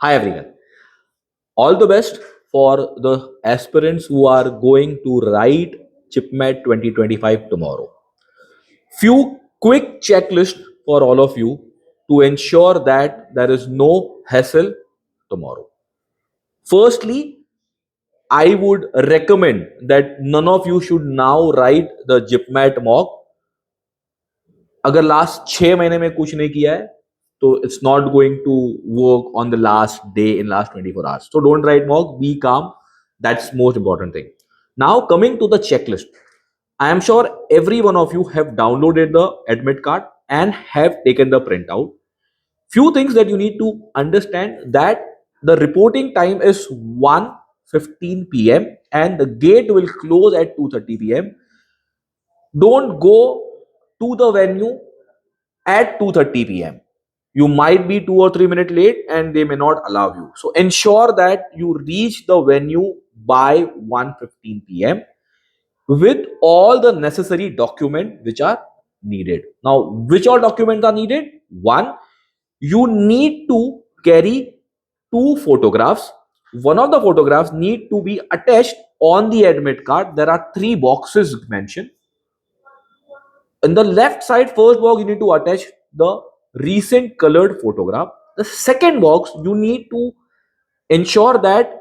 Hi everyone. All the best for the aspirants who are going to write JIPMAT 2025 tomorrow. Few quick checklists for all of you to ensure that there is no hassle tomorrow. Firstly, I would recommend that none of you should now write the JIPMAT mock. अगर last 6 महीने में कुछ नहीं किया है तो it's not going to work on the last day in last 24 hours. So don't write mock, be calm. That's most important thing. Now coming to the checklist, I am sure every one of you have downloaded the admit card and have taken the printout. Few things that you need to understand, that the reporting time is 1:15 p.m. and the gate will close at 2:30 p.m. Don't go to the venue at 2:30 p.m. You might be 2 or 3 minutes late and they may not allow you. So ensure that you reach the venue by 1:15 p.m. with all the necessary documents which are needed. Now, which all documents are needed? One, you need to carry two photographs. One of the photographs need to be attached on the admit card. There are three boxes mentioned. In the left side, first box, you need to attach the recent colored photograph. The second box, you need to ensure that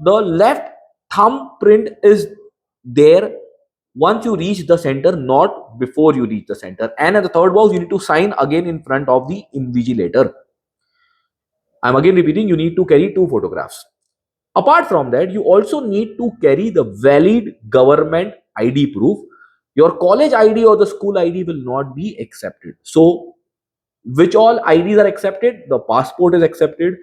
the left thumbprint is there once you reach the center, not before you reach the center. And at the third box, you need to sign again in front of the invigilator. I'm again repeating, you need to carry two photographs. Apart from that, you also need to carry the valid government ID proof. Your college ID or the school ID will not be accepted. So, which all IDs are accepted? The passport is accepted.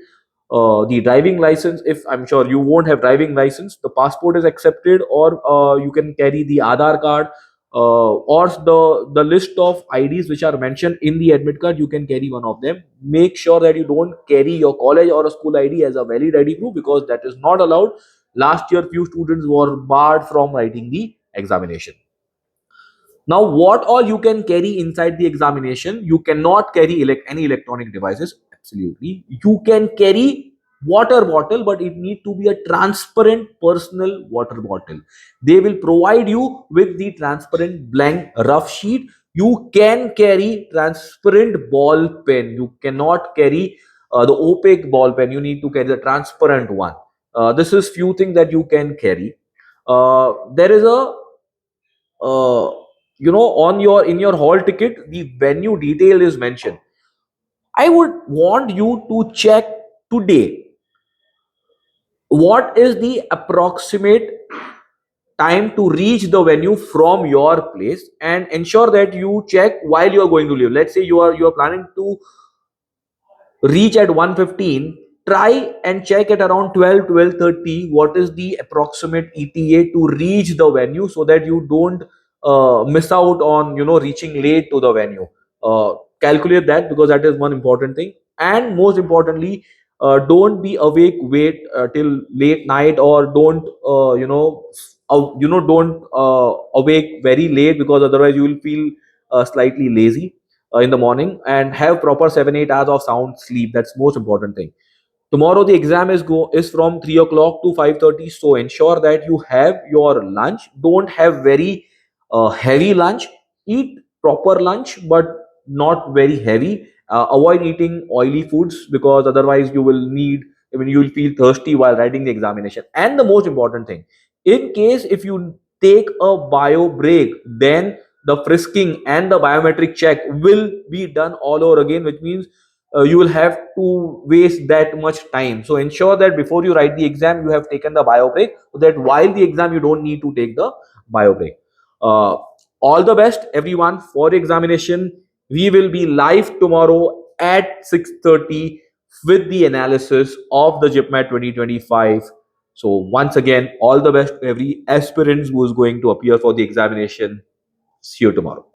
The driving license, if I'm sure you won't have driving license, the passport is accepted, or you can carry the Aadhaar card, or the list of IDs which are mentioned in the admit card. You can carry one of them. Make sure that you don't carry your college or a school ID as a valid ID proof, because that is not allowed. Last year, few students were barred from writing the examination. Now, what all you can carry inside the examination? You cannot carry any electronic devices. Absolutely. You can carry water bottle, but it need to be a transparent personal water bottle. They will provide you with the transparent blank rough sheet. You can carry transparent ball pen. You cannot carry the opaque ball pen. You need to carry the transparent one. This is few things that you can carry. There is a uh, on your in your hall ticket, the venue detail is mentioned. I would want you to check today what is the approximate time to reach the venue from your place, and ensure that you check while you are going to leave. Let's say you are planning to reach at 1:15. Try and check at around 12:30 what is the approximate ETA to reach the venue, so that you don't miss out on reaching late to the venue. Calculate that, because that is one important thing. And most importantly, don't be awake wait till late night, or don't don't awake very late, because otherwise you will feel slightly lazy in the morning. And have proper 7-8 hours of sound sleep. That's most important thing. Tomorrow the exam is from 3 o'clock to 5:30. So ensure that you have your lunch. Don't have very heavy lunch. Eat proper lunch, but not very heavy. Avoid eating oily foods, because otherwise you will feel thirsty while writing the examination. And the most important thing, in case if you take a bio break, then the frisking and the biometric check will be done all over again, which means you will have to waste that much time. So ensure that before you write the exam, you have taken the bio break, so that while the exam you don't need to take the bio break. uh, all the best everyone for examination. We will be live tomorrow at 6:30 with the analysis of the JIPMAT 2025. So once again, all the best to every aspirant who is going to appear for the examination. See you tomorrow.